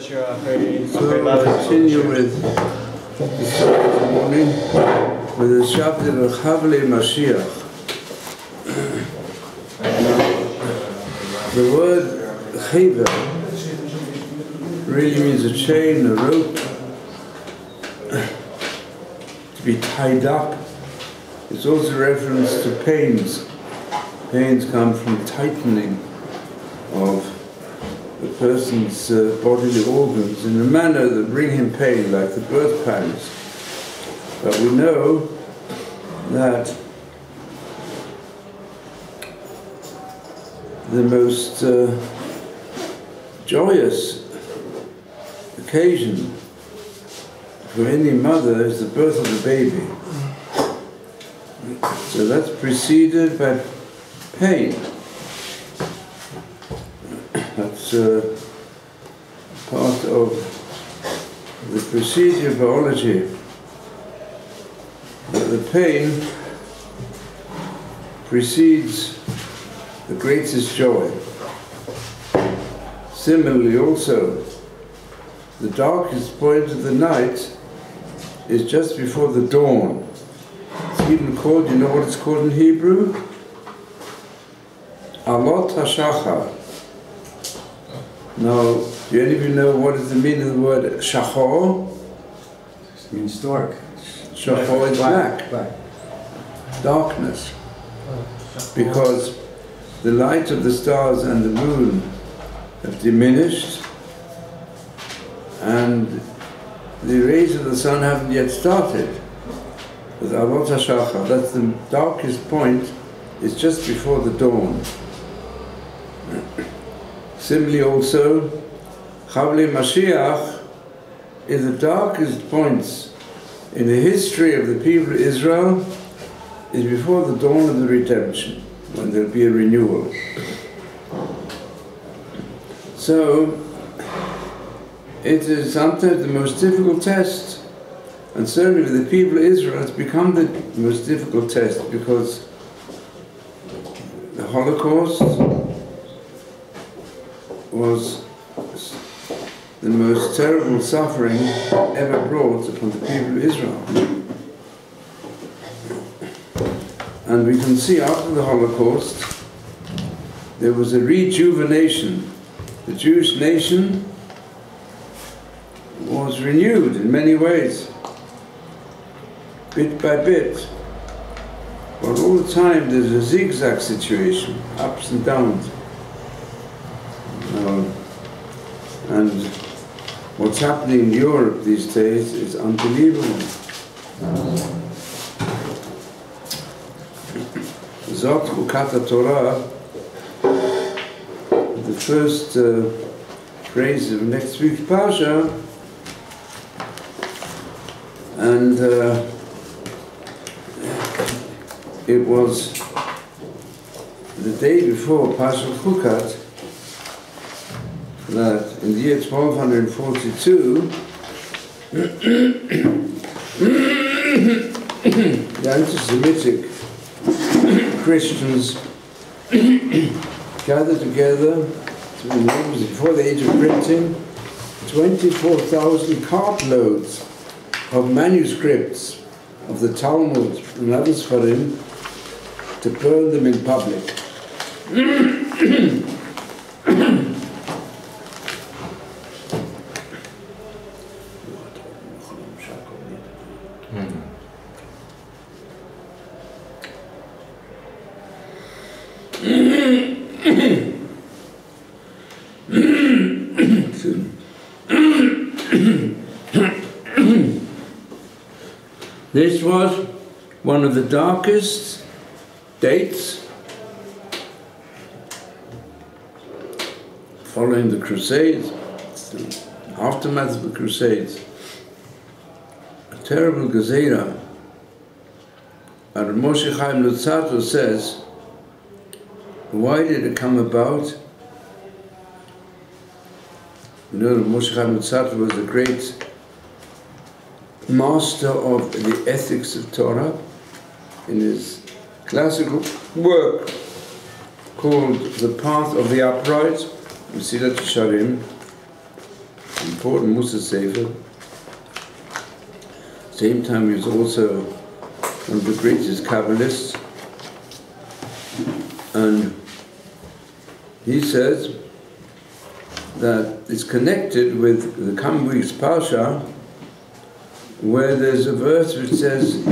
we'll continue with this morning with the chapter of Chavlei Mashiach. The word Chaver really means a chain, a rope, to be tied up. It's also a reference to pains. Pains come from tightening of the person's bodily organs in a manner that bring him pain, like the birth pangs. But we know that the most joyous occasion for any mother is the birth of the baby. So that's preceded by pain. That's part of the procedure of biology. But the pain precedes the greatest joy. Similarly also, the darkest point of the night is just before the dawn. It's even called, you know what it's called in Hebrew? Alot HaShachar. Now, do any of you know what is the meaning of the word shachor? It means dark. Shachor is black. Darkness. Because the light of the stars and the moon have diminished, and the rays of the sun haven't yet started. With Alot HaShachar, that's the darkest point, is just before the dawn. Similarly also, Chavlei Mashiach is the darkest points in the history of the people of Israel, is before the dawn of the redemption, when there'll be a renewal. So, it is sometimes the most difficult test, and certainly with the people of Israel it's become the most difficult test, because the Holocaust was the most terrible suffering ever brought upon the people of Israel. And we can see after the Holocaust there was a rejuvenation. The Jewish nation was renewed in many ways, bit by bit. But all the time there's a zigzag situation, ups and downs. And what's happening in Europe these days is unbelievable. Zot Chukat Torah, the first phrase of next week's Parsha, and it was the day before Parsha Chukat that in the year 1242 the anti-Semitic Christians gathered together before the age of printing 24,000 cartloads of manuscripts of the Talmud and other Sfarim to burn them in public. This was one of the darkest dates following the Crusades, the aftermath of the Crusades. A terrible gezerah. And Moshe Chaim Luzzatto says, why did it come about? You know, Moshe Chaim Luzzatto was a great master of the ethics of Torah in his classical work called The Path of the Upright, Mesilat Yesharim, important Musa Sefer. Same time he was also one of the greatest Kabbalists. And he says that it's connected with the coming week's Parsha, where there's a verse which says,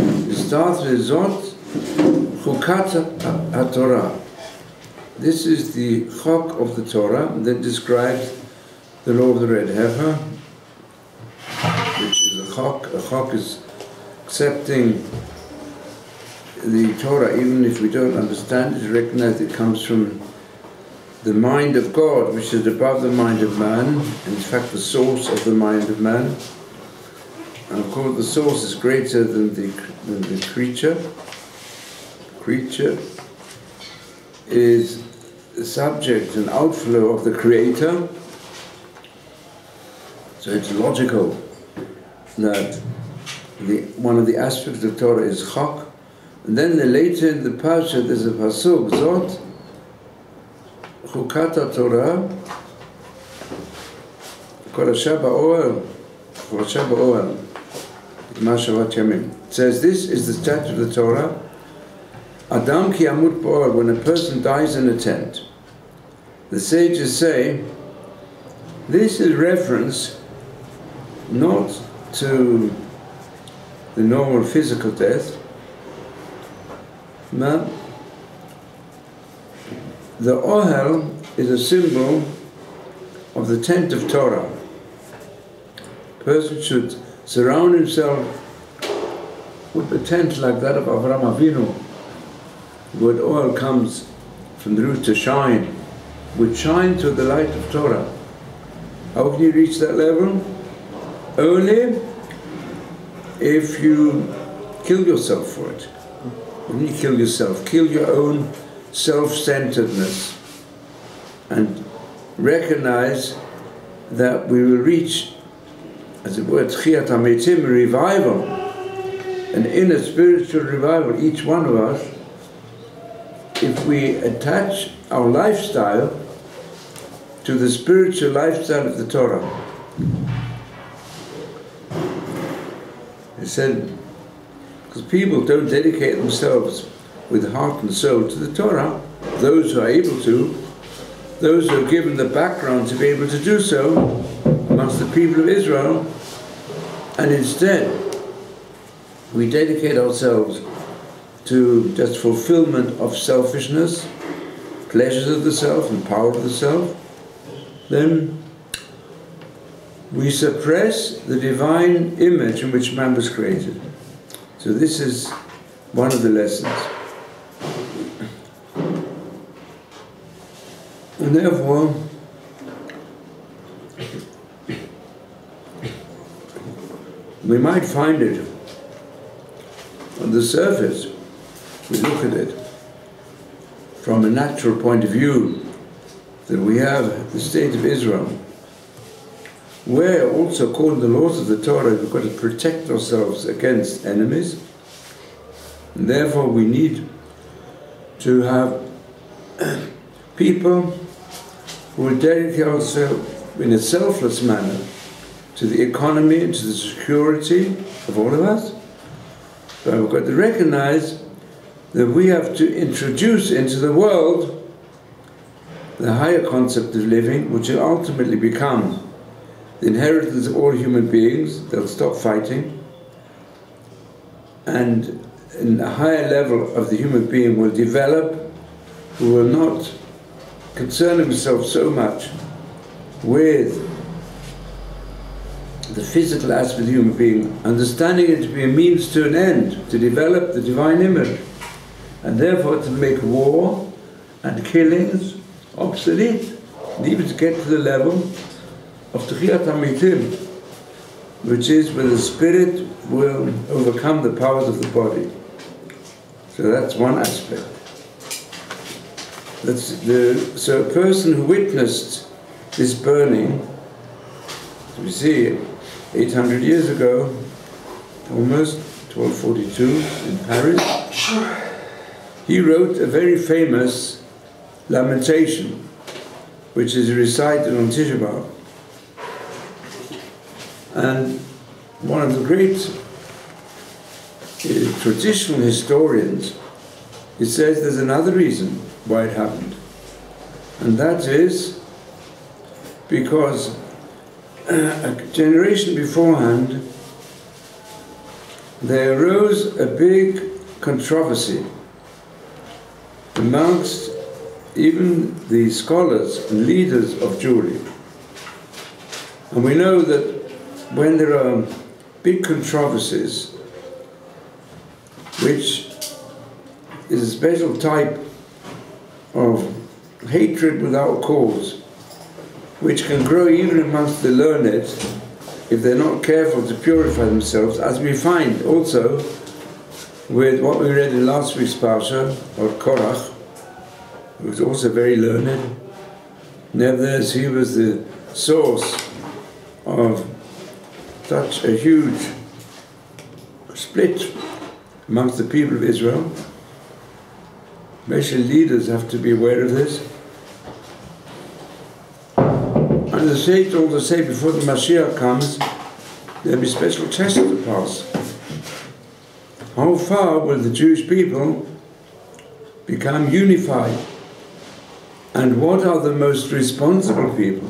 "Start Zot Chukat HaTorah." This is the chok of the Torah that describes the law of the red heifer, which is a chok. A chok is accepting the Torah, even if we don't understand it, recognize it comes from the mind of God, which is above the mind of man, and in fact the source of the mind of man. And of course the source is greater than the creature. The creature is the subject and outflow of the Creator. So it's logical that one of the aspects of Torah is chok. And then later in the Parsha there's a pasuk, Zot Chukat HaTorah Kol Asher Ba'oel Mashavat Yamim. It says, this is the statute of the Torah, Adam ki amut bo'oel, when a person dies in a tent. The sages say, this is reference not to the normal physical death, but the ohel is a symbol of the tent of Torah. A person should surround himself with a tent like that of Avraham Avinu, where oil comes from the root to shine, would shine to the light of Torah. How can you reach that level? Only if you kill yourself for it. When you kill yourself, kill your own self-centeredness and recognize that we will reach, as it were, Tchiyat HaMeitim, revival, an inner spiritual revival, each one of us, if we attach our lifestyle to the spiritual lifestyle of the Torah. He said, because people don't dedicate themselves with heart and soul to the Torah, those who are able to, those who are given the background to be able to do so amongst the people of Israel, and instead we dedicate ourselves to just fulfillment of selfishness, pleasures of the self and power of the self, then we suppress the divine image in which man was created. So this is one of the lessons. And therefore, we might find it on the surface. We look at it from a natural point of view, that we have the state of Israel, where also according to the laws of the Torah we've got to protect ourselves against enemies, and therefore we need to have people who will dedicate themselves in a selfless manner to the economy and to the security of all of us. But we've got to recognize that we have to introduce into the world the higher concept of living, which will ultimately become the inheritance of all human beings. They'll stop fighting, and a higher level of the human being will develop, who will not concern himself so much with the physical aspect of the human being, understanding it to be a means to an end, to develop the divine image, and therefore to make war and killings obsolete, and even to get to the level of Tchiyat HaMeitim, which is where the spirit will overcome the powers of the body. So that's one aspect. So a person who witnessed this burning, as we see, 800 years ago, almost 1242 in Paris, he wrote a very famous lamentation, which is recited on Tisha B'Av. And one of the great traditional historians, he says there's another reason why it happened. And that is because a generation beforehand, there arose a big controversy amongst even the scholars and leaders of Jewry. And we know that when there are big controversies, which is a special type of hatred without cause, which can grow even amongst the learned if they're not careful to purify themselves, as we find also with what we read in last week's Parsha, or Korach, who was also very learned. Nevertheless, he was the source of such a huge split amongst the people of Israel. Especially leaders have to be aware of this. And the Saints also say before the Mashiach comes, there'll be special tests to pass. How far will the Jewish people become unified? And what are the most responsible people?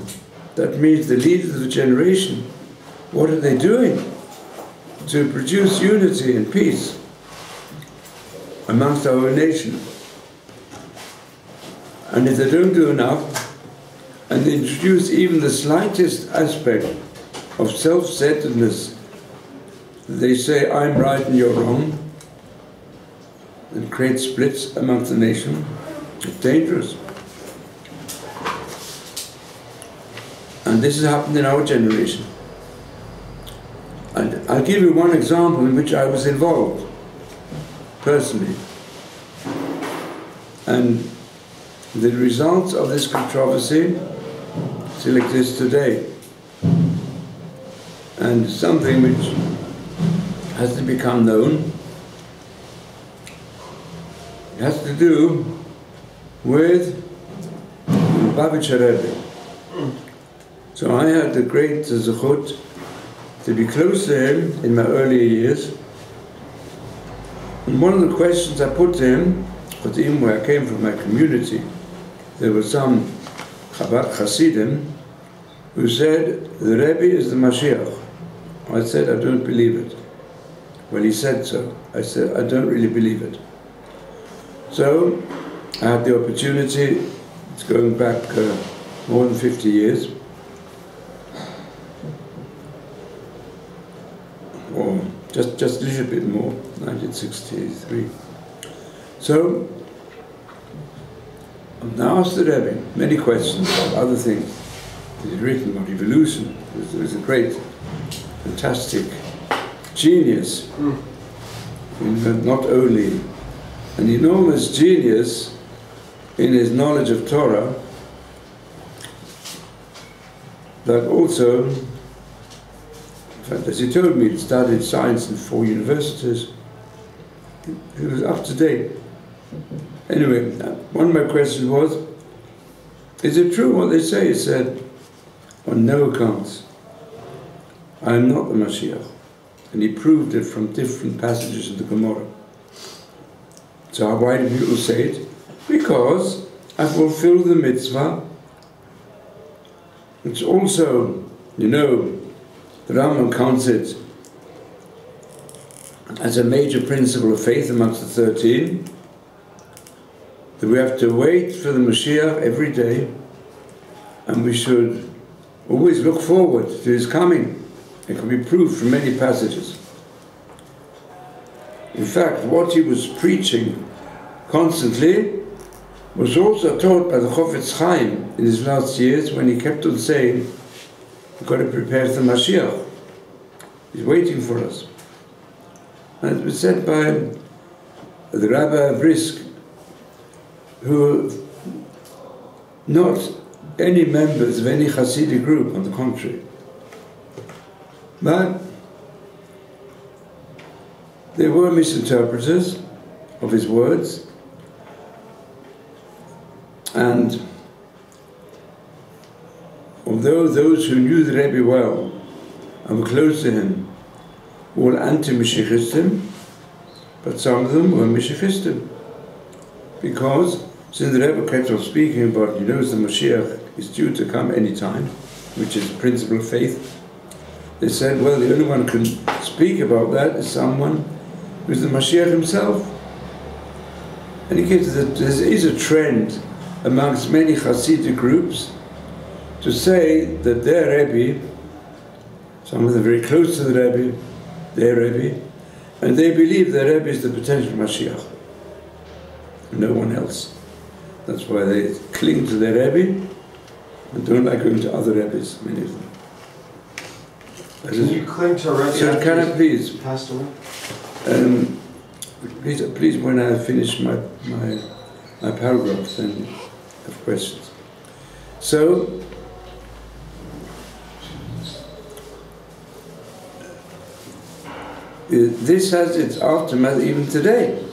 That means the leaders of the generation. What are they doing to produce unity and peace amongst our nation? And if they don't do enough, and they introduce even the slightest aspect of self-centeredness, they say, I'm right and you're wrong, and create splits amongst the nation, it's dangerous. And this has happened in our generation. And I'll give you one example in which I was involved, personally. And the results of this controversy still exist today. And something which has to become known. It has to do with Lubavitcher Rebbe. So I had the great zechut to be close to him in my earlier years. And one of the questions I put to him, because even where I came from, my community, there were some Chabad Hasidim who said, the Rebbe is the Mashiach. I said, I don't believe it. Well, he said so. I said, I don't really believe it. So I had the opportunity, it's going back more than 50 years, or just a little bit more, 1963. So I asked the Rebbe many questions about other things. He had written about evolution. He was a great, fantastic genius. Not only an enormous genius in his knowledge of Torah, but also, in fact, as he told me, he studied science in 4 universities. He was up to date. Anyway, one of my questions was, is it true what they say? He said, on no accounts, I am not the Mashiach. And he proved it from different passages in the Gemara. So why do people say it? Because I fulfill the mitzvah. It's also, you know, the Rambam counts it as a major principle of faith amongst the 13, that we have to wait for the Mashiach every day, and we should always look forward to his coming. It can be proved from many passages. In fact, what he was preaching constantly was also taught by the Horovitz in his last years, when he kept on saying, we've got to prepare for the Mashiach. He's waiting for us. And it was said by the Rabbi Brisk, who not any members of any Hasidic group, on the contrary. But there were misinterpreters of his words, and although those who knew the Rebbe well and were close to him, all anti-Mashiachistim, but some of them were Mashiachistim. Because since the Rebbe kept on speaking about, the Mashiach is due to come any time, which is the principle of faith, they said, well, the only one who can speak about that is someone who's the Mashiach himself. And he gives that there is a trend amongst many Hasidic groups to say that their Rebbe, some of them very close to the Rebbe, their Rebbe, and they believe their Rebbe is the potential Mashiach, no one else. That's why they cling to their Rebbe and don't like going to other Rebbes, many of them. Can you cling to a Rebbe? So can I please? Passed away? Please, when I finish my paragraph, then have questions. So, this has its aftermath even today.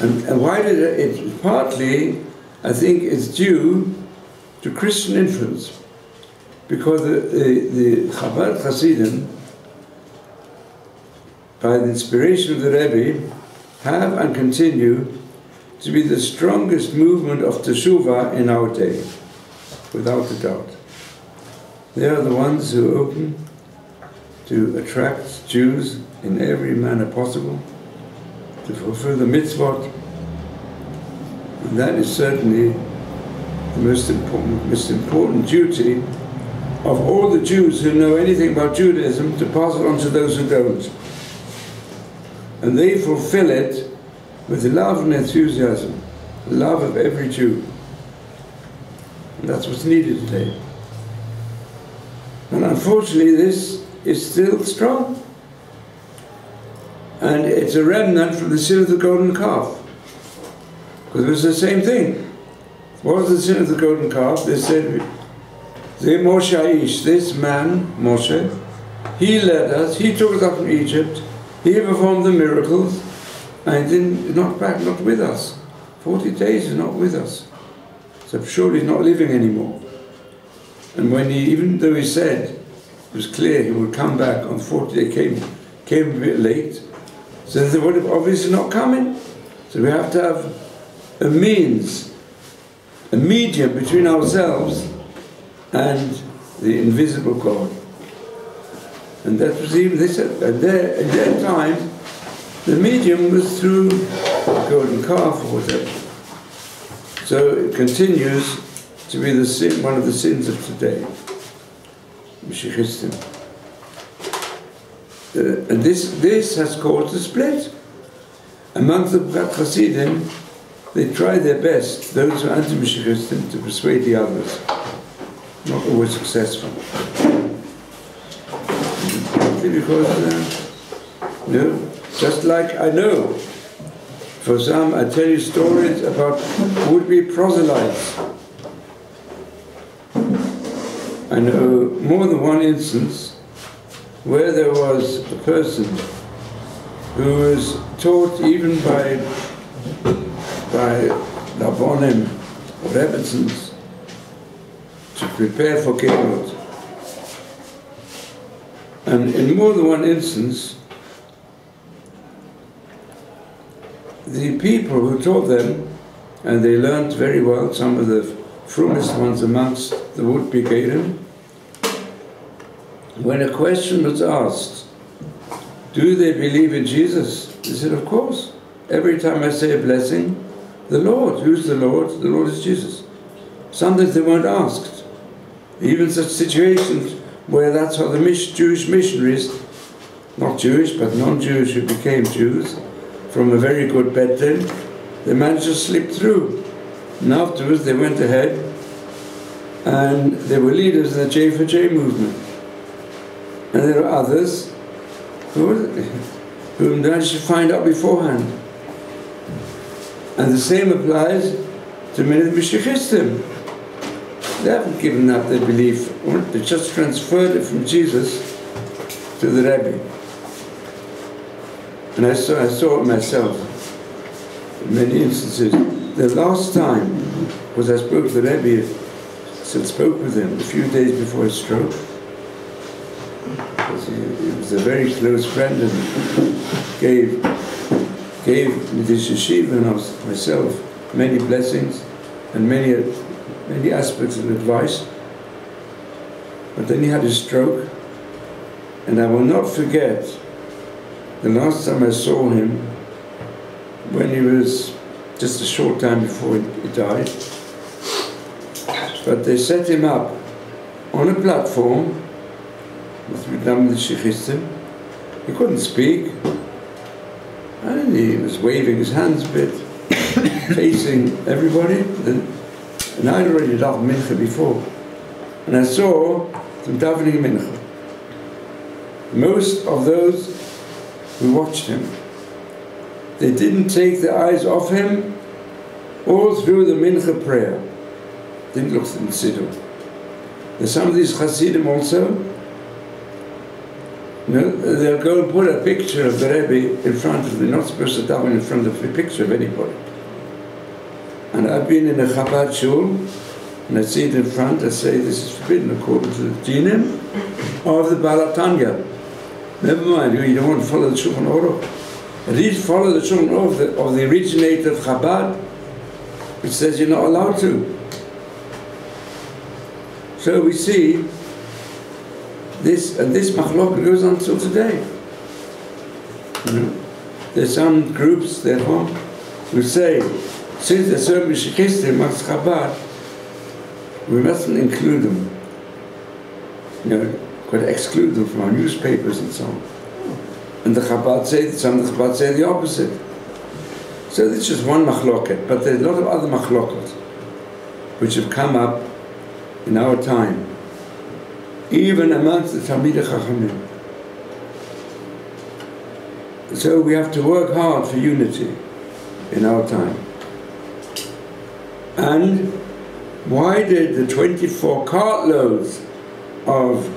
And why did it? Partly, I think, it's due to Christian influence, because the Chabad Hasidim, by the inspiration of the Rebbe, have and continue to be the strongest movement of Teshuvah in our day, without a doubt. They are the ones who are open to attract Jews in every manner possible, to fulfill the mitzvot, and that is certainly the most important duty of all the Jews who know anything about Judaism, to pass it on to those who don't. And they fulfill it with love and enthusiasm, the love of every Jew. And that's what's needed today. And unfortunately, this is still strong. And it's a remnant from the sin of the golden calf. Because it was the same thing. What was the sin of the golden calf? They said, Moshe Aish, this man, Moshe, he led us, he took us up from Egypt, he performed the miracles, and he not with us. 40 days he's not with us. So surely he's not living anymore. And when even though he said, it was clear he would come back on 40 day, came a bit late, so they would have obviously not coming. So we have to have a means, a medium between ourselves and the invisible God. And that was even this, at their time, the medium was through the golden calf or whatever. So it continues to be the sin, one of the sins of today. Mashiachistim. And this has caused a split. Among the Hasidim, they try their best, those who are anti-Mashiachistim, to persuade the others. Not always successful. Because, just like I know, for some, I tell you stories about would-be proselytes. I know more than one instance where there was a person who was taught even by Rabbonim or Rebbitzins to prepare for Kibbutz. And in more than one instance, the people who taught them, and they learned very well, some of the frummest ones amongst the would-be Gerim, when a question was asked, do they believe in Jesus? They said, of course. Every time I say a blessing, the Lord. Who's the Lord? The Lord is Jesus. Sometimes they weren't asked. Even such situations where that's how the Jewish missionaries, not Jewish but non-Jewish who became Jews, from a very good Beit Din, they managed to slip through. And afterwards they went ahead and they were leaders in the J4J movement. And there are others who managed to find out beforehand. And the same applies to many of the Mashiachistim. They haven't given up their belief, they just transferred it from Jesus to the Rebbe. And I saw it myself in many instances. The last time was I spoke to the Rebbe, spoke with him a few days before his stroke, because he was a very close friend and gave me this yeshiva and myself many blessings and many aspects of advice. But then he had a stroke, and I will not forget the last time I saw him, when he was just a short time before he died. But they set him up on a platform with the shechistim. He couldn't speak, and he was waving his hands a bit, facing everybody. And I'd already davened mincha before, and I saw them davening mincha. Most of those who watched him, they didn't take their eyes off him all through the mincha prayer. Didn't look at the siddur. There's some of these Hasidim also, they'll go and put a picture of the Rebbe in front of them. They're not supposed to daven in front of a picture of anybody. And I've been in a Chabad shul, and I see it in front, I say this is forbidden according to the dinim of the Balatanya. Never mind, you don't want to follow the Shulchan Aruch. At least follow the Shulchan Aruch of the originator of Chabad, which says you're not allowed to. So we see this, and this machlok goes on till today. There's some groups, therefore, who say, since there's so many shechistim amongst Chabad, we mustn't include them. Got to exclude them from our newspapers and so on. And the Chabad say, some of the Chabad say the opposite. So this is just one machloket, but there's a lot of other machlokot which have come up in our time, even amongst the Talmidei Chachamim. So we have to work hard for unity in our time. And why did the 24 cartloads of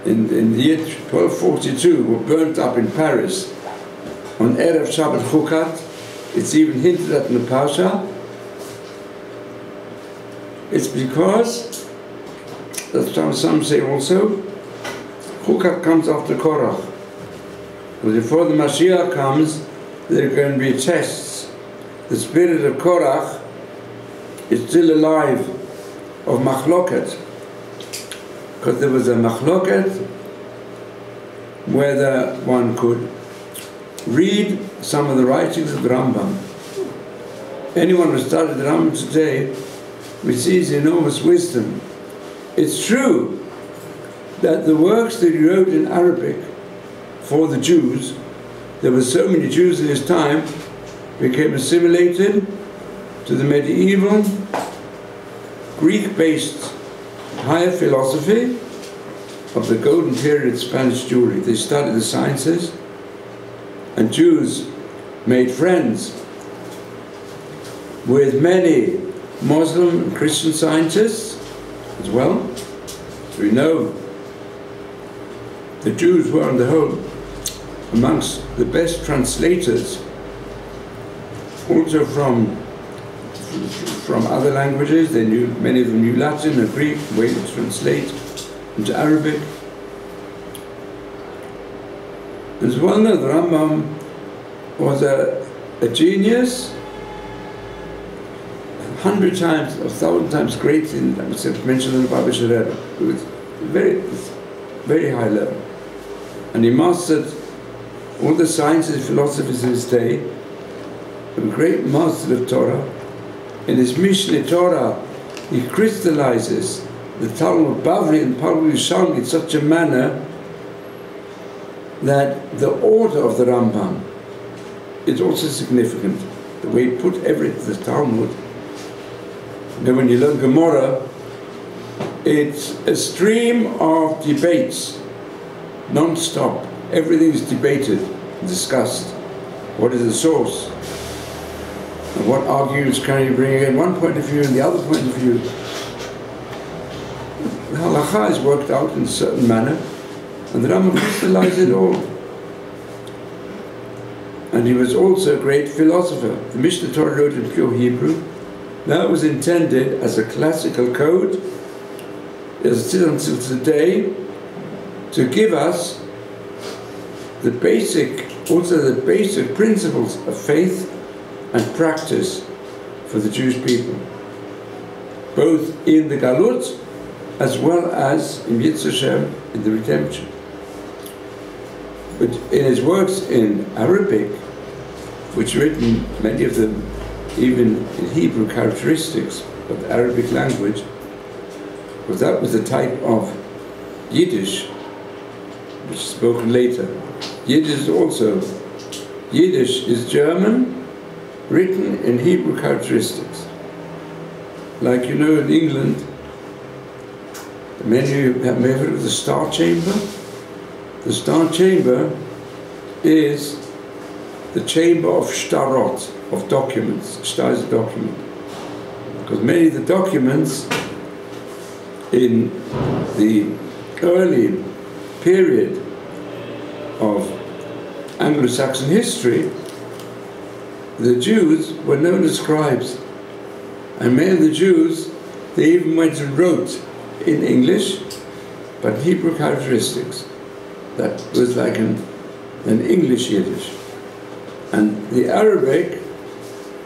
in the year 1242 were burnt up in Paris on Erev Shabbat Chukat? It's even hinted at in the Pasha. It's because, that's what some say also, Chukat comes after Korach. But before the Mashiach comes, there are going to be tests. The spirit of Korach is still alive, of Machloket. Because there was a Machloket whether one could read some of the writings of the Rambam. Anyone who studied the Rambam today receives enormous wisdom. It's true that the works that he wrote in Arabic for the Jews, there were so many Jews in his time, became assimilated to the medieval Greek-based higher philosophy of the golden period Spanish Jewry. They studied the sciences, and Jews made friends with many Muslim and Christian scientists as well. We know the Jews were on the whole amongst the best translators, also from other languages. They knew, many of them knew Latin and Greek, way to translate into Arabic. As well known, the Rambam was a genius, 100 times, 1,000 times great in, I would say, mentioned in the Baba Sharera. It was very high level. And he mastered all the sciences and philosophies of his day, a great master of Torah. In his Mishneh Torah, he crystallizes the Talmud Bavli and Talmud Yerushalayim in such a manner that the order of the Rambam is also significant. The way he put everything, the Talmud. Then when you learn Gemara, it's a stream of debates, non-stop. Everything is debated, discussed. What is the source? And what arguments can you bring in one point of view and the other point of view? The halakha is worked out in a certain manner, and the Rambam crystallized it all. And he was also a great philosopher. The Mishneh Torah wrote in pure Hebrew. That was intended as a classical code. It's still until today to give us the basic principles of faith and practice for the Jewish people, both in the Galut as well as in Yitz Hashem, in the redemption. But in his works in Arabic, which are written, many of them even in Hebrew characteristics of the Arabic language, because that was the type of Yiddish which is spoken later. Yiddish is German, written in Hebrew characteristics. Like in England, many of you have heard of the Star Chamber. The Star Chamber is the chamber of shtarot, of documents. Shtar is a document. Because many of the documents in the early period of Anglo-Saxon history, the Jews were known as scribes. And many of the Jews, they even went and wrote in English, but Hebrew characteristics. That was like an English Yiddish. And the Arabic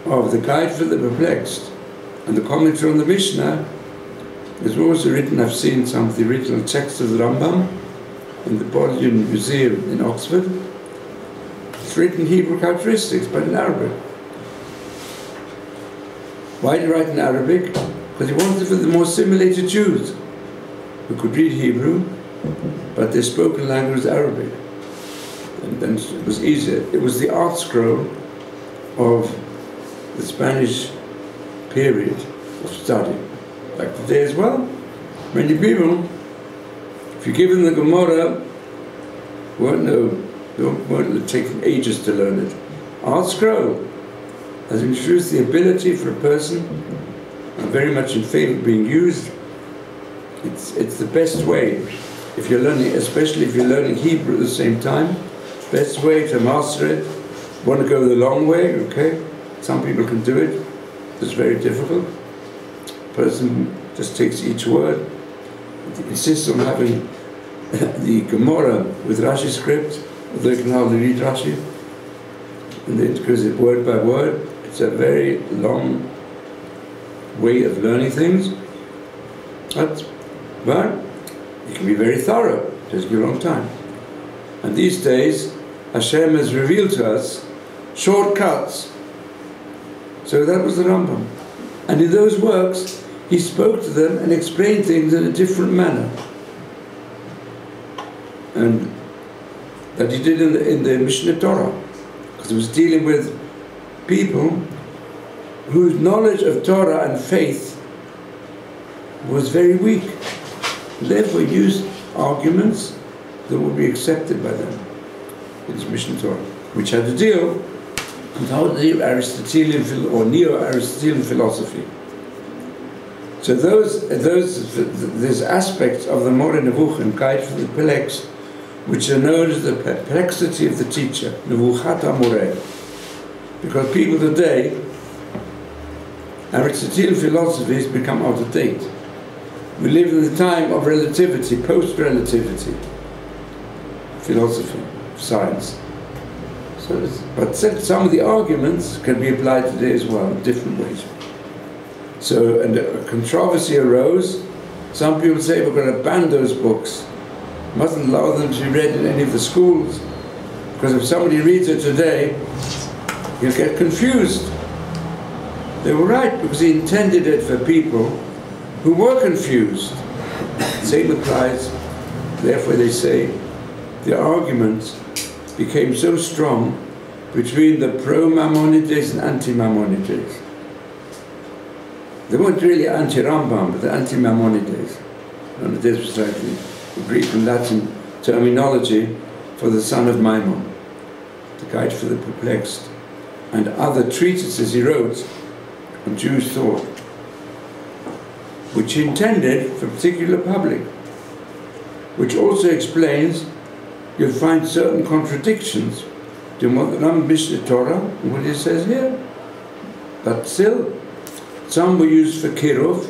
of the Guide for the Perplexed and the commentary on the Mishnah is also written. I've seen some of the original texts of the Rambam in the Bodleian Museum in Oxford. It's written in Hebrew characteristics, but in Arabic. Why did he write in Arabic? Because he wanted for the more assimilated Jews who could read Hebrew, but their spoken language was Arabic. And then it was easier. It was the art scroll of the Spanish period of study. Like today as well, many people, if you give them the Gemara, won't take them ages to learn it. Art scroll has introduced the ability for a person, I'm very much in favor of being used. It's the best way, if you're learning, especially if you're learning Hebrew at the same time, best way to master it. Want to go the long way, okay? Some people can do it. It's very difficult. A person just takes each word, insists on having the Gemara with Rashi script, although you can hardly read Rashi, and then it goes word by word. It's a very long way of learning things, but it can be very thorough. It takes you a long time. And these days, Hashem has revealed to us shortcuts. So that was the Rambam. And in those works, he spoke to them and explained things in a different manner. And that he did in the Mishneh Torah. Because he was dealing with people whose knowledge of Torah and faith was very weak. Therefore, he used arguments that would be accepted by them in his Mishneh Torah, which had to deal with how the Aristotelian or Neo-Aristotelian philosophy. So there's aspects of the Moreh Nevuchim, Guide for the Perplexed, which are known as the perplexity of the teacher, Nevuchat HaMoreh. Because people today, Aristotelian philosophy has become out of date. We live in the time of relativity, post-relativity, philosophy, science. But some of the arguments can be applied today as well, in different ways. So, and a controversy arose. Some people say we're going to ban those books. Mustn't allow them to be read in any of the schools. Because if somebody reads it today, he'll get confused. They were right, because he intended it for people who were confused. Same applies. Therefore they say the argument became so strong between the pro-Maimonides and anti-Maimonides. They weren't really anti-Rambam, but the anti-Maimonides. And this was like the Greek and Latin terminology for the son of Maimon, the Guide for the Perplexed, and other treatises he wrote on Jewish thought, which he intended for a particular public, which also explains you'll find certain contradictions to what the Rambam Mishneh Torah and what it says here. But still, some were used for kiruv,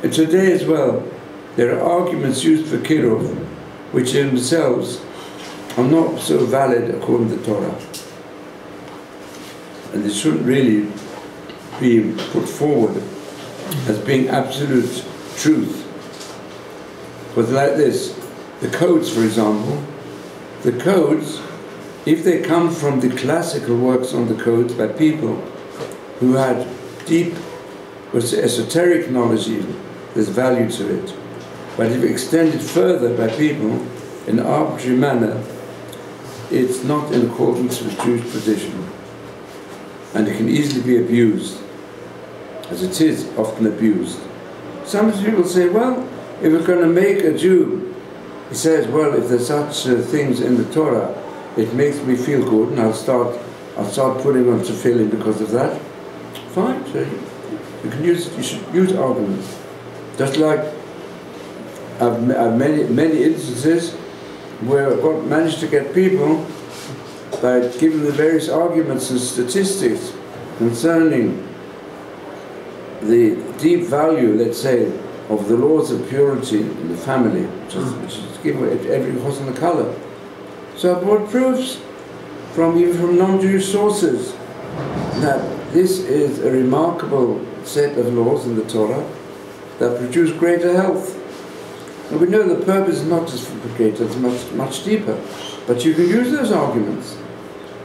and today as well, there are arguments used for kiruv, which in themselves are not so valid according to Torah. And they shouldn't really be put forward as being absolute truth. But like this, the codes, for example, the codes, if they come from the classical works on the codes by people who had deep esoteric knowledge even, there's value to it. But if extended further by people in an arbitrary manner, it's not in accordance with Jewish tradition. And it can easily be abused, as it is often abused. Some people say, well, if we're going to make a Jew, he says, well, if there's such things in the Torah, it makes me feel good, and I'll start putting on tefillin because of that. Fine, so you can use it. You should use arguments. Just like I've many instances where I've managed to get people by giving them various arguments and statistics concerning the deep value, let's say, of the laws of purity in the family, which is given every chosn and color. So I brought proofs even from non-Jewish sources that this is a remarkable set of laws in the Torah that produce greater health. And we know the purpose is not just for greater, it's much deeper. But you can use those arguments.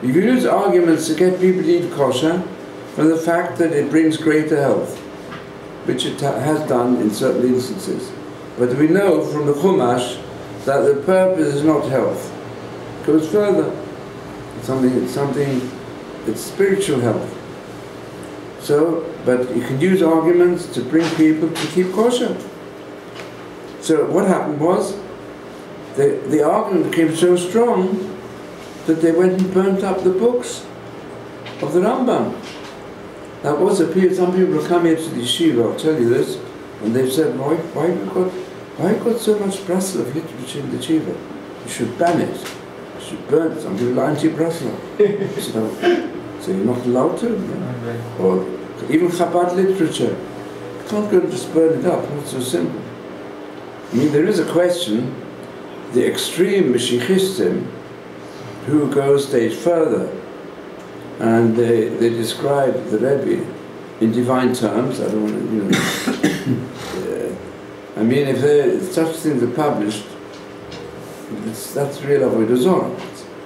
You can use arguments to get people to eat kosher from the fact that it brings greater health, which it has done in certain instances. But we know from the Chumash that the purpose is not health. It goes further. It's spiritual health. So, but you can use arguments to bring people to keep kosher. So what happened was, the argument became so strong that they went and burnt up the books of the Rambam. That was a period, some people will come here to the Yeshiva, I'll tell you this, and they've said, why you got so much Brussels literature in the Yeshiva? You should ban it. You should burn it. Some people are anti-Brussels. So you're not allowed to? Yeah? Or even Chabad literature. You can't go and just burn it up, not so simple. I mean, there is a question, the extreme Mashiachistim, who go a stage further, and they describe the Rebbe in divine terms. I don't want to, I mean, if such things are published, that's real avodah zarah.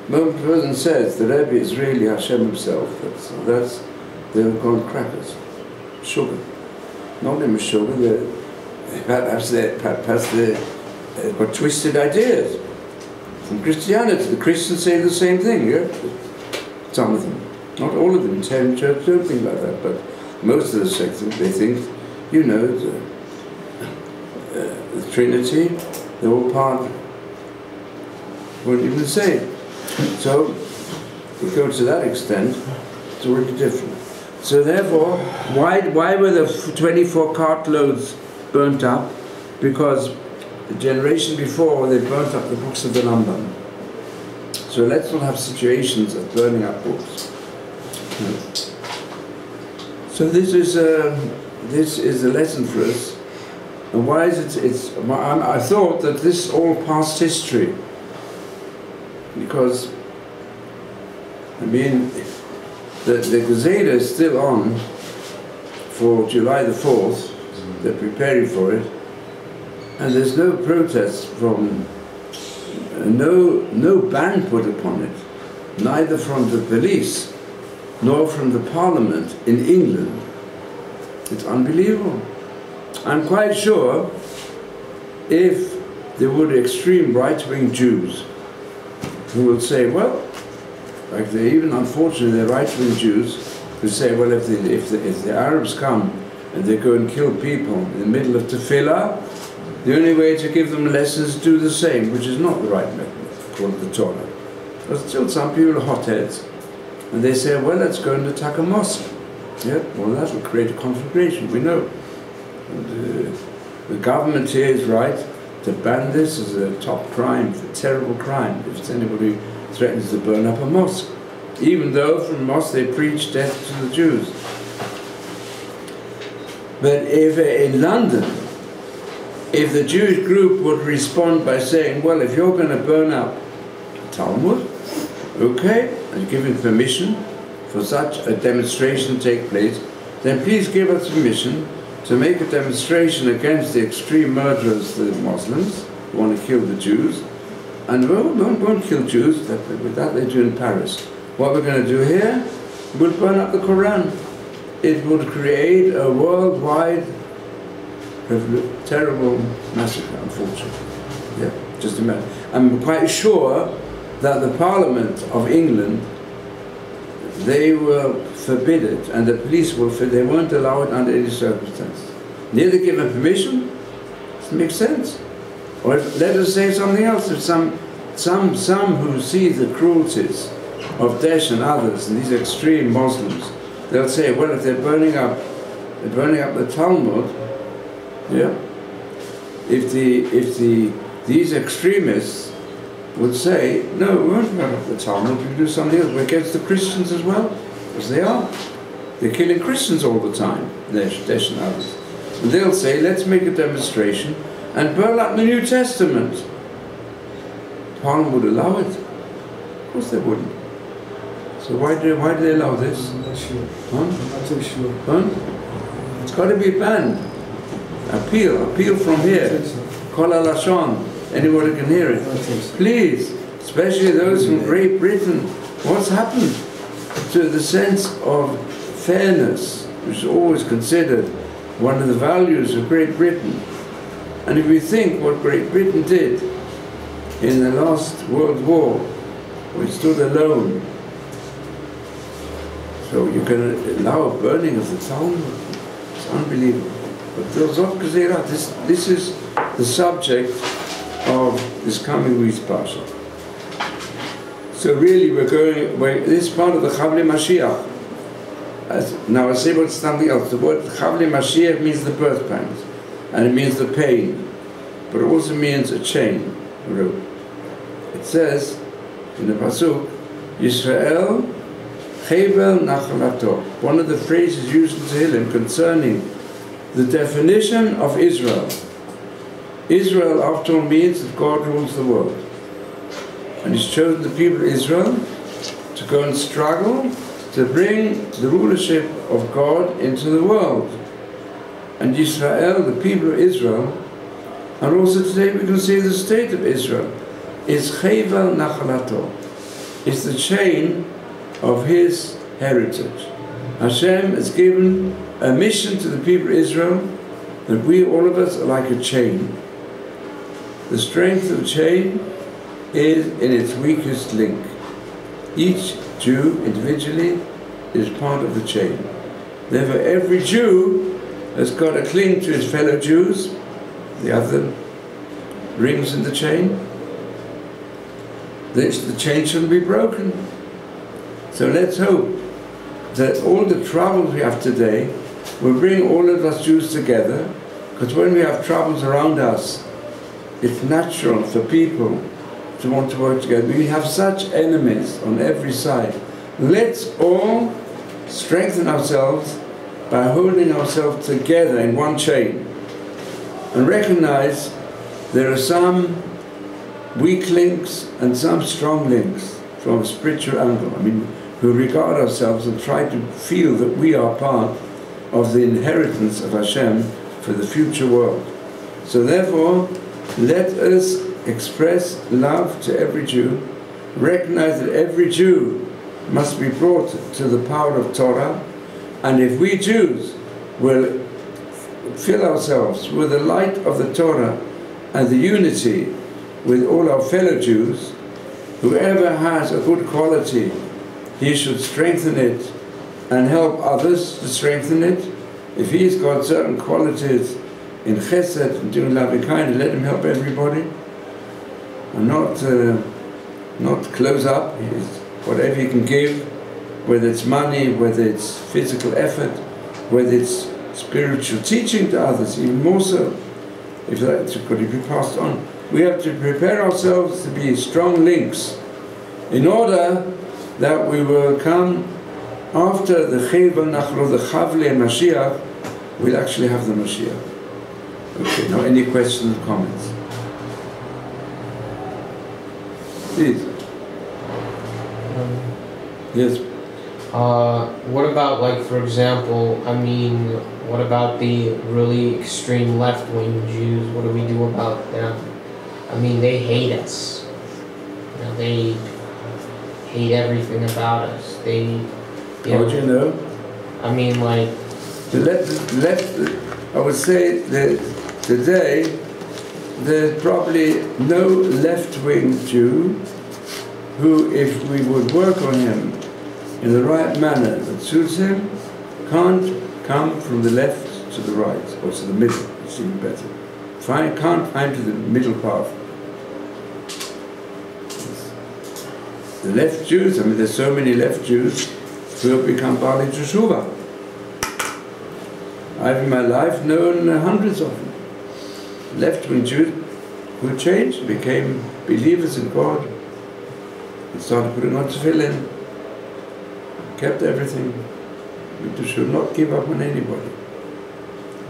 When a person says the Rebbe is really Hashem himself, they're called crackers, sugar. Not even sugar. Perhaps they've got twisted ideas from Christianity. The Christians say the same thing, yeah? Some of them. Not all of them. Unitarian Church don't think like that, but most of the sects, they think, the Trinity, they're all part, won't even say it. So, if you go to that extent, it's already different. So therefore, why were the 24 cartloads burnt up? Because the generation before, they burnt up the books of the Rambam. So let's not have situations of burning up books. So this is a lesson for us. And why is it? I thought that this is all past history, because I mean the Gezeidah is still on for July the 4th. They're preparing for it, and there's no protest from no ban put upon it, neither from the police nor from the Parliament in England. It's unbelievable. I'm quite sure if there were extreme right-wing Jews who will say, well, like even unfortunately the right-wing Jews who say, well, if the Arabs come and they go and kill people in the middle of tefillah, the only way to give them lessons is to do the same, which is not the right method, according to the Torah. But still some people are hotheads, and they say, well, let's go and attack a mosque. Yeah, well, that will create a conflagration, we know. And, the government here is right to ban this as a top crime, a terrible crime, if anybody threatens to burn up a mosque. Even though from a mosque they preach death to the Jews. But if in London, if the Jewish group would respond by saying, well, if you're going to burn up Talmud, okay, and giving permission for such a demonstration to take place, then please give us permission to make a demonstration against the extreme murderers, the Muslims, who want to kill the Jews. And we won't kill Jews, that they do in Paris. What we're going to do here, we'll burn up the Quran. It would create a worldwide terrible massacre, unfortunately. Yeah, just imagine. I'm quite sure that the Parliament of England, they will forbid it, and the police will forbid it. They won't allow it under any circumstance. Neither give them permission. Does it make sense? Or let us say something else. If some who see the cruelties of Daesh and others, and these extreme Muslims, they'll say, well, if they're burning up the Talmud, yeah. If these extremists would say, no, we won't burn up the Talmud, we'll do something else. We're against the Christians as well, as they are. They're killing Christians all the time, Daesh and others. And they'll say, let's make a demonstration and burn up the New Testament. Parliament would allow it? Of course they wouldn't. So why do they allow this? I'm not sure. Huh? I'm not too sure. Huh? It's got to be banned. Appeal from here. Kol Lashon. Anybody can hear it. Please, especially those from Great Britain, what's happened to the sense of fairness, which is always considered one of the values of Great Britain? And if we think what Great Britain did in the last World War, we stood alone. So you can allow a burning of the Talmud. It's unbelievable. But this is the subject of this coming week's Parsha. So really this is part of the Chavli Mashiach. Now I say what's something else. The word Chavli Mashiach means the birth pangs, and it means the pain, but it also means a chain, a rope. It says in the Pasuk, Yisrael Chevel Nachalato. One of the phrases used in Tehillim concerning the definition of Israel. Israel, after all, means that God rules the world. And He's chosen the people of Israel to go and struggle to bring the rulership of God into the world. And Yisrael, the people of Israel, and also today we can see the state of Israel, is Chevel Nachalato. It's the chain of His heritage. Hashem has given a mission to the people of Israel that we, all of us, are like a chain. The strength of the chain is in its weakest link. Each Jew individually is part of the chain. Therefore, every Jew has got to cling to his fellow Jews, the other rings in the chain. The chain shouldn't be broken. So let's hope that all the troubles we have today will bring all of us Jews together, because when we have troubles around us, it's natural for people to want to work together. We have such enemies on every side. Let's all strengthen ourselves by holding ourselves together in one chain and recognize there are some weak links and some strong links from a spiritual angle. I mean, who regard ourselves and try to feel that we are part of the inheritance of Hashem for the future world. So therefore, let us express love to every Jew, recognize that every Jew must be brought to the power of Torah, and if we Jews will fill ourselves with the light of the Torah and the unity with all our fellow Jews, whoever has a good quality, he should strengthen it and help others to strengthen it. If he's got certain qualities in chesed and doing loving kindness, let him help everybody and not close up. Whatever he can give, whether it's money, whether it's physical effort, whether it's spiritual teaching to others, even more so, if that could be passed on. We have to prepare ourselves to be strong links in order that we will come after the Chevel Nachlo, the Chavle Mashiach, we'll actually have the Mashiach. Okay, now any questions or comments? Please. Yes. What about, like, for example, I mean, what about the really extreme left-wing Jews? What do we do about them? I mean, they hate us. You know, they hate everything about us. They, How do you know? I mean, like... The left, I would say that today there's probably no left-wing Jew who, if we would work on him in the right manner that suits him, can't come from the left to the right, or to the middle. It's even better. Can't find to the middle path. The left Jews, I mean, there's so many left Jews who have become Bali Teshuvah. I've in my life known hundreds of them. Left-wing Jews who changed, became believers in God, and started putting on tefillin, kept everything. We should not give up on anybody.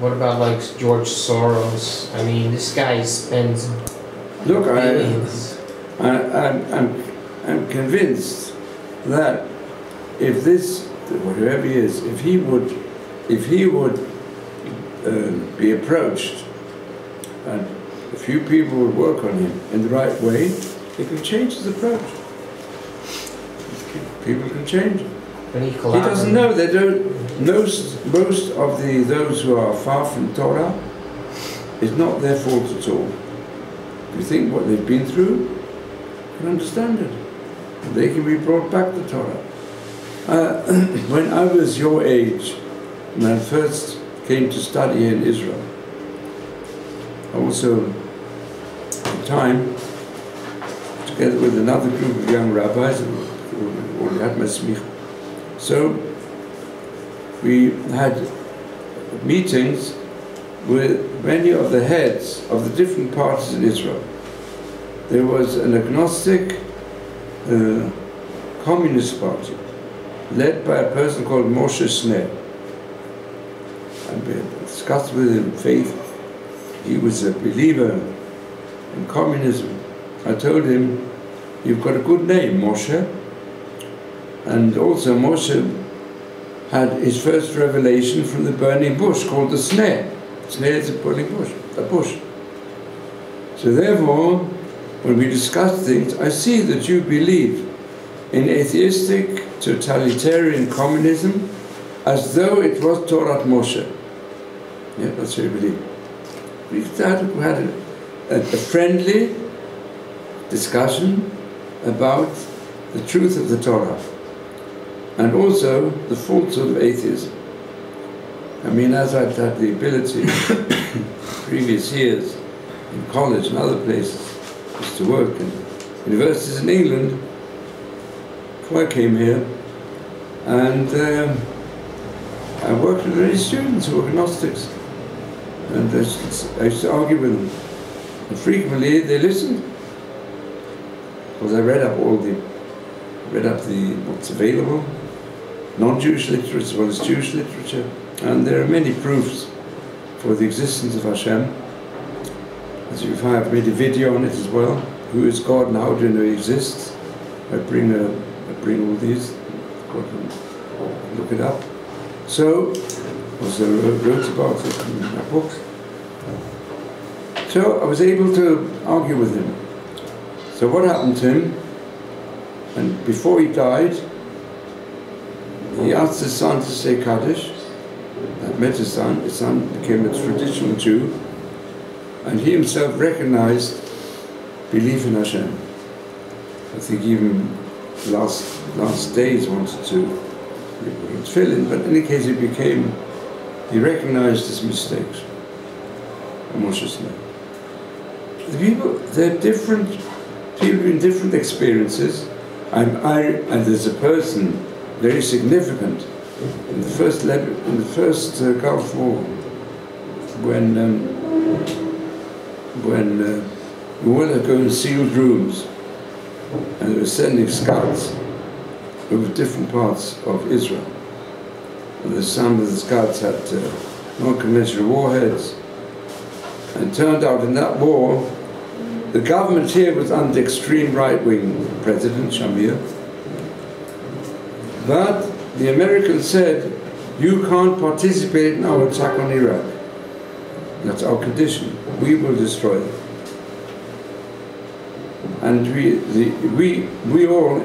What about, like, George Soros? I mean, this guy spends billions. I'm convinced that if this, whatever he is, if he would be approached, and a few people would work on him in the right way, he could change his approach. People can change it. He doesn't know. They don't. Most of those who are far from Torah, it's not their fault at all. If you think what they've been through, you can understand it. They can be brought back to Torah. When I was your age, when I first came to study here in Israel, also at the time, together with another group of young rabbis who already had my smicha. So we had meetings with many of the heads of the different parties in Israel. There was an agnostic communist party led by a person called Moshe Sneh. And we discussed with him faith. He was a believer in communism. I told him, you've got a good name, Moshe. And also Moshe had his first revelation from the burning bush called the snare. Snare is a burning bush, a bush. So therefore, when we discuss things, I see that you believe in atheistic, totalitarian communism as though it was Torah Moshe. Yeah, that's what you believe. We had a friendly discussion about the truth of the Torah and also the falsehood of atheism. I mean, as I've had the ability in previous years in college and other places just to work in universities in England before I came here, and I worked with many students who were agnostics, and I used to argue with them, and frequently they listened because I read up what's available, non-Jewish literature as well as Jewish literature, and there are many proofs for the existence of Hashem. As you have made a video on it as well. Who is God and how do you know He exists? I bring all these. Go and look it up. So, also wrote about it in my books. So I was able to argue with him. So what happened to him? And before he died, he asked his son to say Kaddish. I met his son became a traditional Jew, and he himself recognized belief in Hashem. I think even last days wanted to fill in, but in any case he recognized his mistakes. The people, they're different, people in different experiences. And there's a person very significant in the first Gulf War, when we wanted to go in sealed rooms, and they were sending scouts over different parts of Israel. And some of the scouts had non-conventional warheads, And it turned out in that war, the government here was under extreme right-wing President Shamir. But the Americans said, you can't participate in our attack on Iraq. That's our condition. We will destroy it. And we all,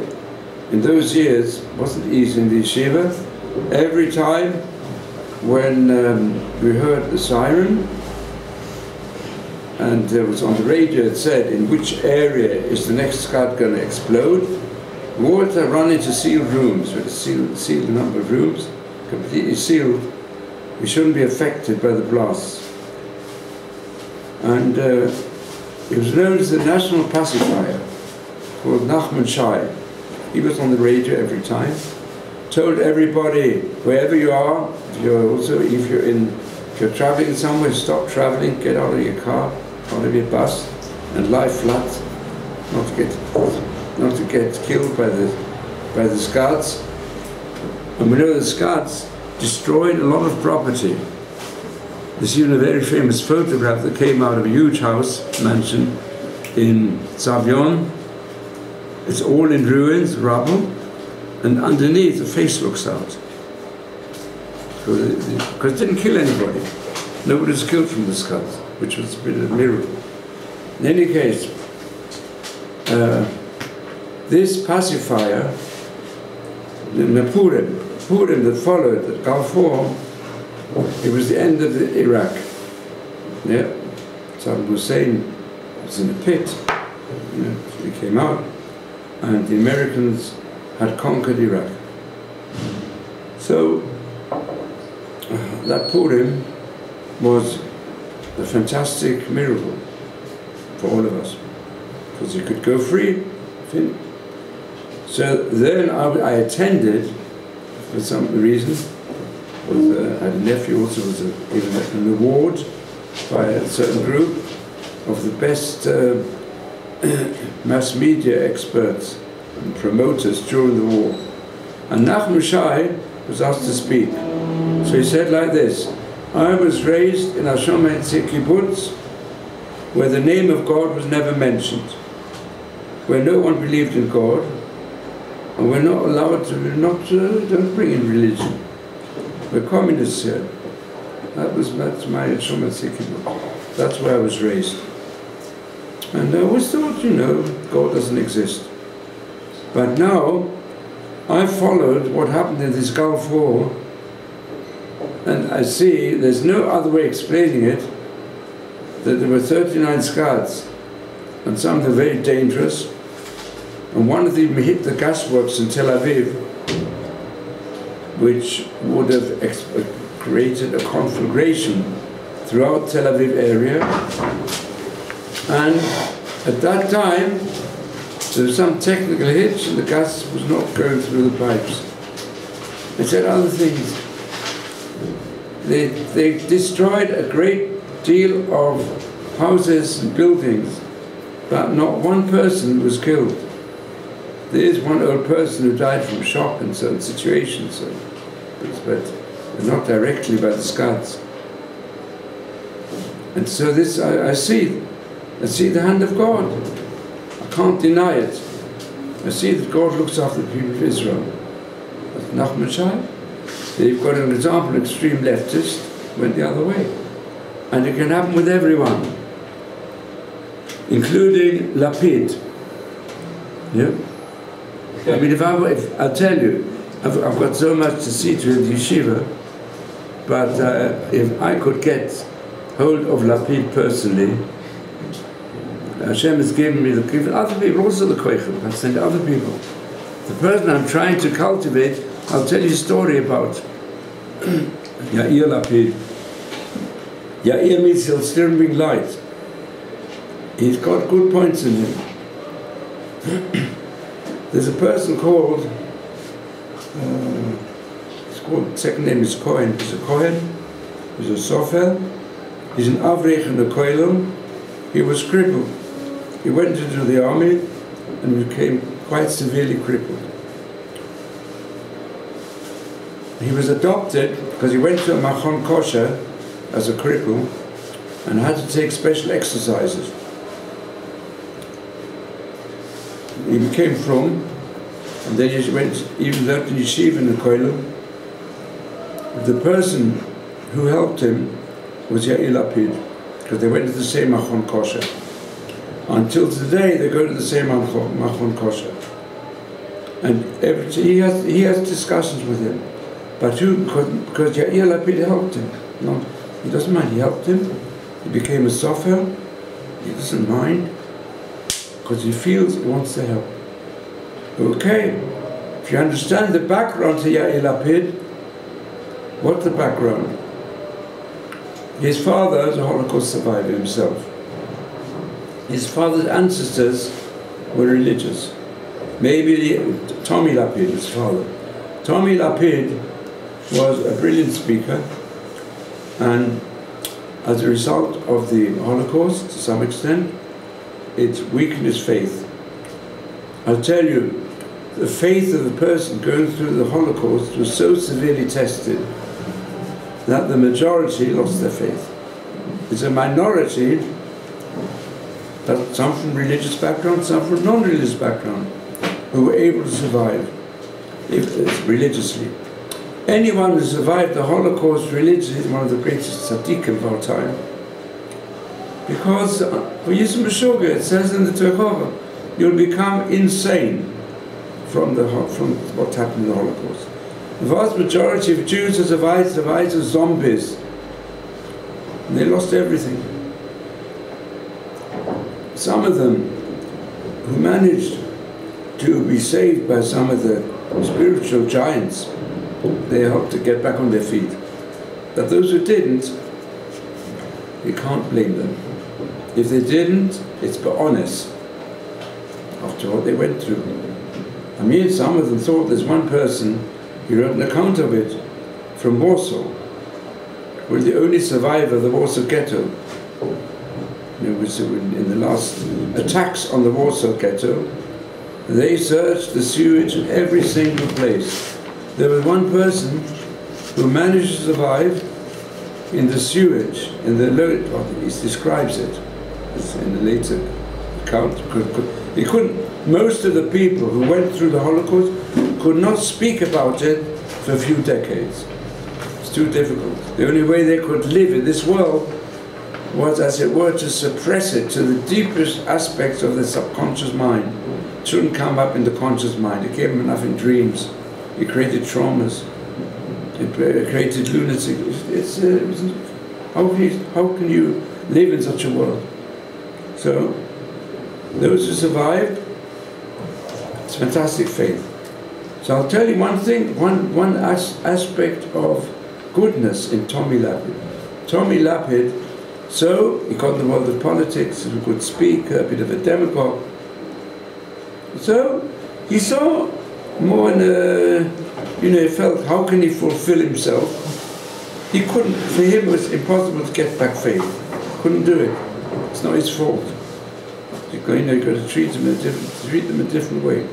in those years, wasn't easy in the yeshiva. Every time when we heard the siren, and it was on the radio, it said, in which area is the next Scud going to explode? We all had to run into sealed rooms, with a sealed number of rooms, completely sealed. We shouldn't be affected by the blasts. And it was known as the national pacifier, called Nachman Shai. He was on the radio every time, told everybody, wherever you are, if you're traveling somewhere, stop traveling, get out of your car, out of your bus, and lie flat, not to get killed by the Scots. And we know the Scots destroyed a lot of property. There's even a very famous photograph that came out of a huge house, mansion, in Savion. It's all in ruins, rubble, and underneath the face looks out. Because it didn't kill anybody. Nobody was killed from the Scots, which was a bit of a miracle. In any case, this pacifier, the Purim that followed, the Gulf War, it was the end of Iraq. Yeah, Saddam Hussein was in a pit. He came out, and the Americans had conquered Iraq. So that Purim was a fantastic miracle for all of us, because you could go free. So then I attended, for some reason. I had a nephew also was given an award by a certain group of the best mass media experts and promoters during the war. And Nachman Shai was asked to speak. So he said like this: I was raised in a Shomer kibbutz where the name of God was never mentioned, where no one believed in God, and we're not allowed to, don't bring in religion. We're communists here. That's my Shomer kibbutz. That's where I was raised. And I always thought, God doesn't exist. But now, I followed what happened in this Gulf War, and I see there's no other way explaining it, that there were 39 Scots, and some of them very dangerous, and one of them hit the gasworks in Tel Aviv, which would have created a conflagration throughout Tel Aviv area. And at that time, there was some technical hitch and the gas was not going through the pipes. They said other things. They destroyed a great deal of houses and buildings, but not one person was killed. There is one old person who died from shock in certain situations, but not directly by the Scots. And so this, I see the hand of God. I can't deny it. I see that God looks after the people of Israel. That's Nachman Shai. They've got an example, an extreme leftist went the other way. And it can happen with everyone, including Lapid. Yeah? I mean, if I'll tell you, I've got so much to see to in the yeshiva, but if I could get hold of Lapid personally, Hashem has given me other people also the koichim. I send other people. The person I'm trying to cultivate, I'll tell you a story about Yair Lapid. Yair means he'll still bring light. He's got good points in him. There's a person called, second name is Cohen. He's a Cohen, he's a Sofer, he's an Avrech and a Koilum. He was crippled. He went into the army and became quite severely crippled. He was adopted because he went to a Machon Kosher as a cripple, and had to take special exercises. He became from, and then he went, even left in Yeshiva in the Koilel. The person who helped him was Yair Lapid, because they went to the same Machon Kosher. Until today, they go to the same Machon Kosher. And he has discussions with him. But because Yair Lapid helped him. No, he doesn't mind, he helped him. He became a sofer. He doesn't mind, because he feels he wants to help. Okay, if you understand the background to Yair Lapid, what's the background? His father is a Holocaust survivor himself. His father's ancestors were religious. Maybe Tommy Lapid, his father. Tommy Lapid was a brilliant speaker, and as a result of the Holocaust, to some extent, it weakened his faith. I'll tell you, the faith of the person going through the Holocaust was so severely tested that the majority lost their faith. It's a minority, that some from religious background, some from non-religious background, who were able to survive religiously. Anyone who survived the Holocaust religiously is one of the greatest tzaddikim of our time. Because for Yisum Meshuggah, it says in the Torah, you'll become insane from what happened in the Holocaust. The vast majority of Jews who survived as zombies. And they lost everything. Some of them who managed to be saved by some of the spiritual giants, they helped to get back on their feet. But those who didn't, you can't blame them. If they didn't, it's honest after what they went through. I mean, some of them thought there's one person, he wrote an account of it from Warsaw, was the only survivor of the Warsaw Ghetto. It was in the last attacks on the Warsaw Ghetto. They searched the sewage in every single place. There was one person who managed to survive in the sewage, in the he describes it in the later account. He couldn't. Most of the people who went through the Holocaust could not speak about it for a few decades. It's too difficult. The only way they could live in this world was, as it were, to suppress it to the deepest aspects of the subconscious mind. It shouldn't come up in the conscious mind. It gave them enough in dreams. It created traumas. It created lunacy. How can you live in such a world? So, those who survived, it's fantastic faith. So I'll tell you one thing, one aspect of goodness in Tommy Lapid. Tommy Lapid, so he got in the world of politics, he was a good speaker, a bit of a demagogue. So he saw more in a, he felt, how can he fulfill himself? He couldn't, for him it was impossible to get back faith. Couldn't do it. It's not his fault. You've got to treat them a different way.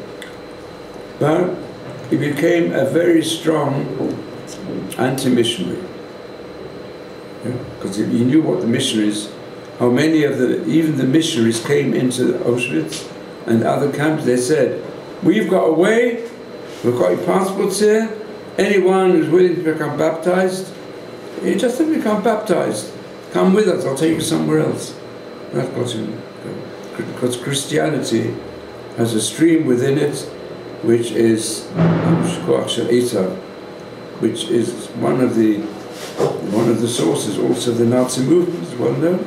But he became a very strong anti-missionary. Because he knew what the missionaries, how many of even the missionaries came into Auschwitz and other camps. They said, we've got a way, we've got your passports here, anyone who's willing to become baptized, you just have to become baptized. Come with us, I'll take you somewhere else. That got him. Because Christianity has a stream within it, which is which is one of the sources also of the Nazi movement, is well known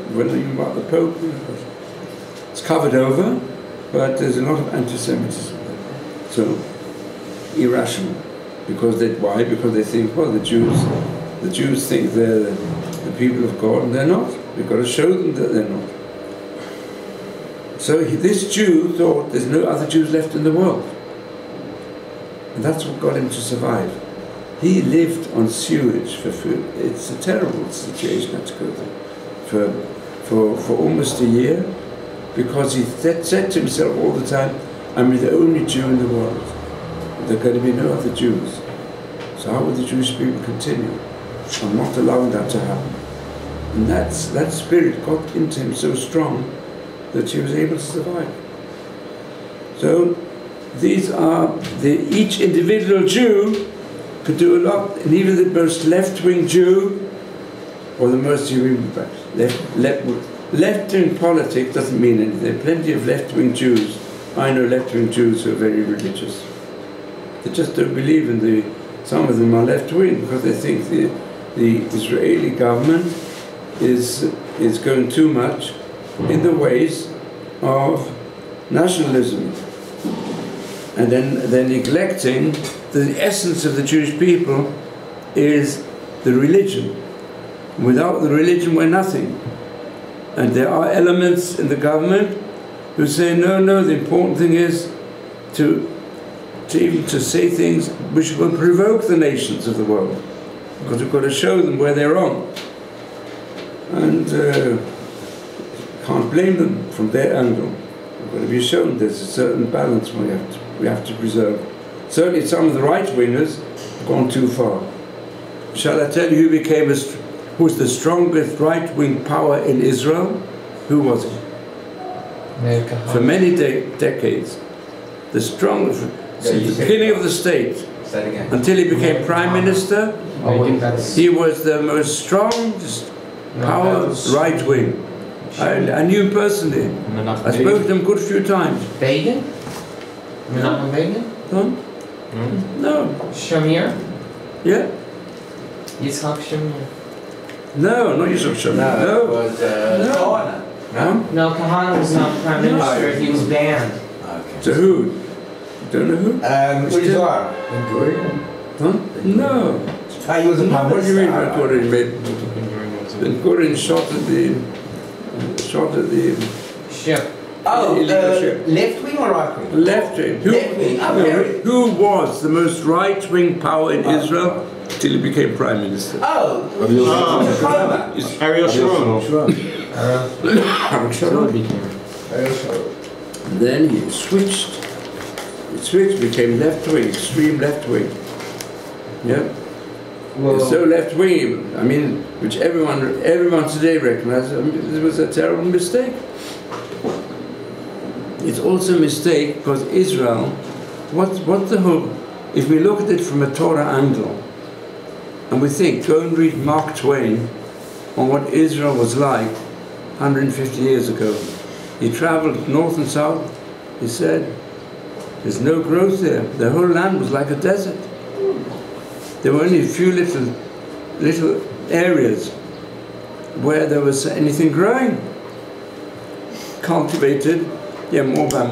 about the Pope. It's covered over, but there's a lot of anti-Semitism there. So, irrational. Why? Because they think, well, the Jews think they're the people of God, and they're not. We've got to show them that they're not. So this Jew thought there's no other Jews left in the world. And that's what got him to survive. He lived on sewage for food. It's a terrible situation to go through. For almost a year, because he said to himself all the time, I'm the only Jew in the world. There are going to be no other Jews. So how will the Jewish people continue? I'm not allowing that to happen. And that spirit got into him so strong that he was able to survive. So these are, each individual Jew could do a lot, and even the most left-wing Jew, or the most left-wing politics doesn't mean anything. There are plenty of left-wing Jews. I know left-wing Jews who are very religious. They just don't believe in some of them are left-wing because they think the Israeli government is going too much in the ways of nationalism. And then they're neglecting the essence of the Jewish people is the religion. Without the religion, we're nothing. And there are elements in the government who say, no, the important thing is to say things which will provoke the nations of the world, because we've got to show them where they're wrong. And can't blame them from their angle. We've got to be shown there's a certain balance we have to preserve. Certainly some of the right-wingers have gone too far. Shall I tell you who's the strongest right-wing power in Israel? Who was it? For many decades. The strongest, since the beginning of the state, until he became prime minister, he was the most strongest power right-wing. I knew him personally. I spoke to him a good few times. Begin? Menachem Begin? Huh? No. Shamir? Yeah? Yitzhak Shamir? No, not Yitzhak Shamir. No. It was No. No? No, Kahana was not prime minister, he was banned. Okay. So who? You don't know who? Dvar. Huh? No. He was a prime What do you mean by minister. what he made? Ben Gurion shot at the Ship. Oh, illegal ship. left wing or right wing? Left wing. Left wing, okay. Who was the most right-wing power in Israel till he became prime minister? Oh, Ariel Sharon. Then he switched. Became left-wing, extreme left-wing. Yeah. Well, So left-wing, I mean, which everyone today recognizes, it was a terrible mistake. It's also a mistake because Israel, if we look at it from a Torah angle, and we think, go and read Mark Twain on what Israel was like 150 years ago. He traveled north and south, he said, there's no growth there. The whole land was like a desert. There were only a few little areas where there was anything growing. Cultivated, yeah, more by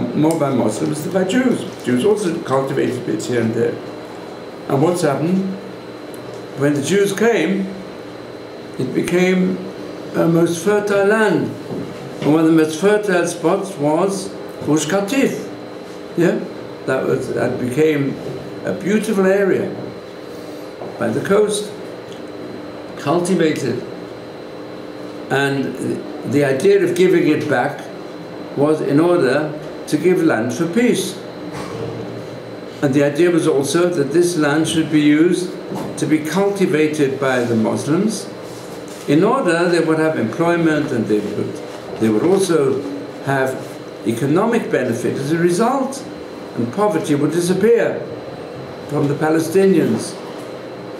Muslims than by Jews. Jews also cultivated bits here and there. And what's happened? When the Jews came, it became a most fertile land. And one of the most fertile spots was Gush Katif. Yeah? That became a beautiful area by the coast, cultivated. And the idea of giving it back was in order to give land for peace. And the idea was also that this land should be used to be cultivated by the Muslims in order they would have employment and they would also have economic benefit as a result, and poverty would disappear from the Palestinians.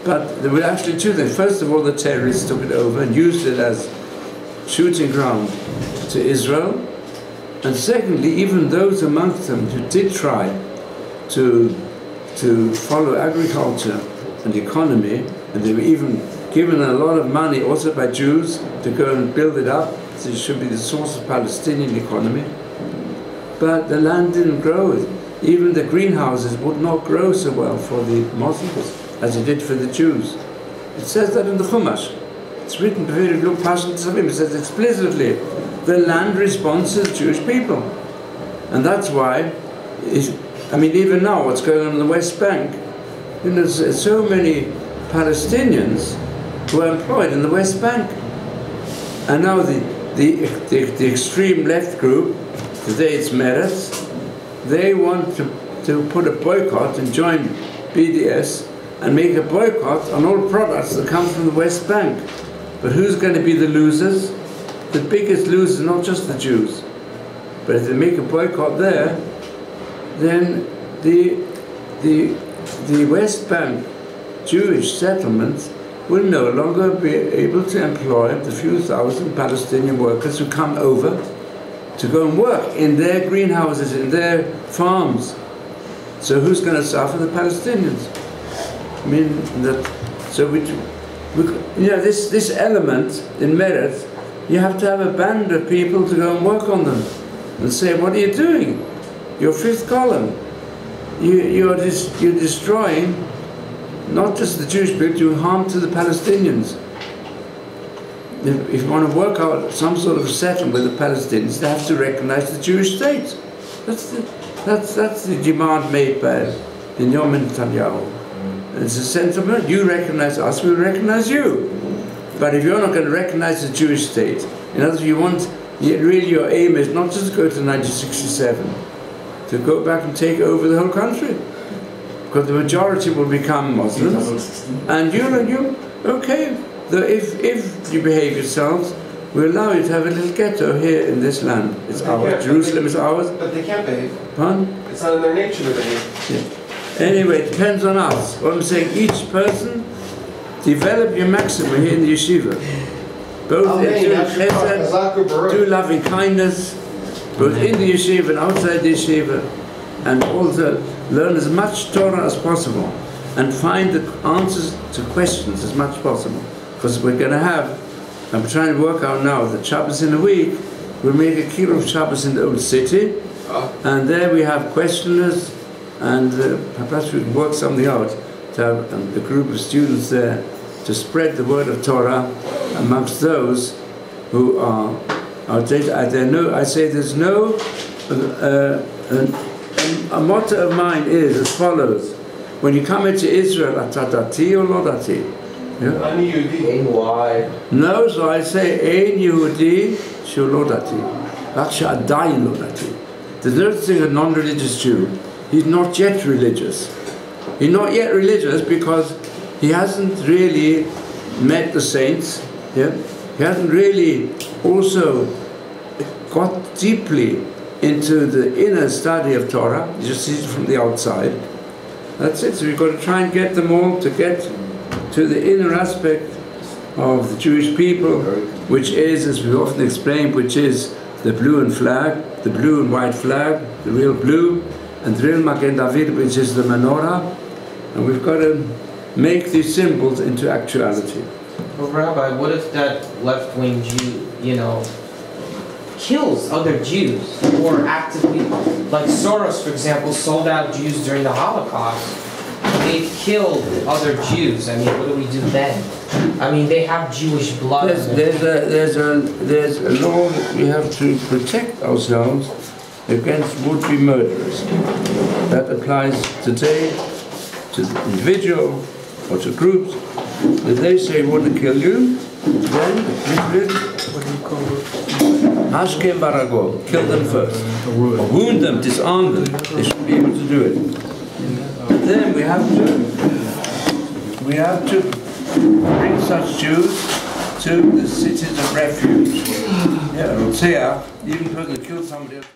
But there were actually two things. First of all, the terrorists took it over and used it as shooting ground to Israel. And secondly, even those amongst them who did try to follow agriculture and economy, and they were even given a lot of money also by Jews to go and build it up, so it should be the source of Palestinian economy. But the land didn't grow. Even the greenhouses would not grow so well for the Muslims as it did for the Jews. It says that in the Chumash. It's written very good passages of him. It says explicitly, the land responds to the Jewish people. And that's why, even now, what's going on in the West Bank, there's so many Palestinians who are employed in the West Bank. And now the extreme left group, today it's Meretz, they want to put a boycott and join BDS and make a boycott on all products that come from the West Bank. But who's going to be the losers? The biggest losers, not just the Jews. But if they make a boycott there, then the West Bank Jewish settlements will no longer be able to employ the few thousand Palestinian workers who come over to go and work in their greenhouses, in their farms. So who's going to suffer? The Palestinians. I mean, this element in merit, you have to have a band of people to go and work on them and say, what are you doing? You're fifth column. You're destroying not just the Jewish people, you're doing harm to the Palestinians. If you want to work out some sort of settlement with the Palestinians, they have to recognize the Jewish state. That's the demand made by Benjamin Netanyahu. It's a sentiment, you recognize us, we recognize you. But if you're not going to recognize the Jewish state, in other words, really your aim is not just to go to 1967, to go back and take over the whole country. Because the majority will become Muslims. And okay, if you behave yourselves, we allow you to have a little ghetto here in this land. It's ours. Jerusalem is ours. But they can't behave. Pardon? It's not in their nature to behave. Yeah. Anyway, it depends on us. What I'm saying, each person, develop your maximum here in the yeshiva. Both do loving kindness, both in the yeshiva and outside the yeshiva, and also learn as much Torah as possible, and find the answers to questions as much as possible. Because we're going to have, I'm trying to work out now, the Shabbos in a week, we'll make a kilo of Shabbos in the old city, and there we have questioners, and perhaps we can work something out to have a group of students there to spread the word of Torah amongst those who are outdated. I say there's no, a motto of mine is as follows: when you come into Israel, atadati or lo dati? Ani Yehudi. Why? No, so I say ein Yehudi shu lo dati, rak she'adayin lo dati. There's no thing a non-religious Jew. He's not yet religious. He's not yet religious because he hasn't really met the saints. Yeah? He hasn't really also got deeply into the inner study of Torah. You just see it from the outside. That's it. So we've got to try and get them all to get to the inner aspect of the Jewish people, which is, as we often explain, which is the blue and flag, the blue and white flag, the real blue, and the real Magen David, which is the menorah. And we've got to make these symbols into actuality. Well, Rabbi, what if that left-wing Jew, kills other Jews, or actively, like Soros, for example, sold out Jews during the Holocaust? They've killed other Jews. I mean, what do we do then? I mean, they have Jewish blood. There's a law that we have to protect ourselves against would-be murderers. That applies today to the individual or to groups. If they say we want to kill you, then what do you call it? Hashkem Baragol, kill them first. Or wound them, disarm them. They should be able to do it. And then we have to bring such Jews to the cities of refuge. Yeah, Rotzea, even though they kill somebody else.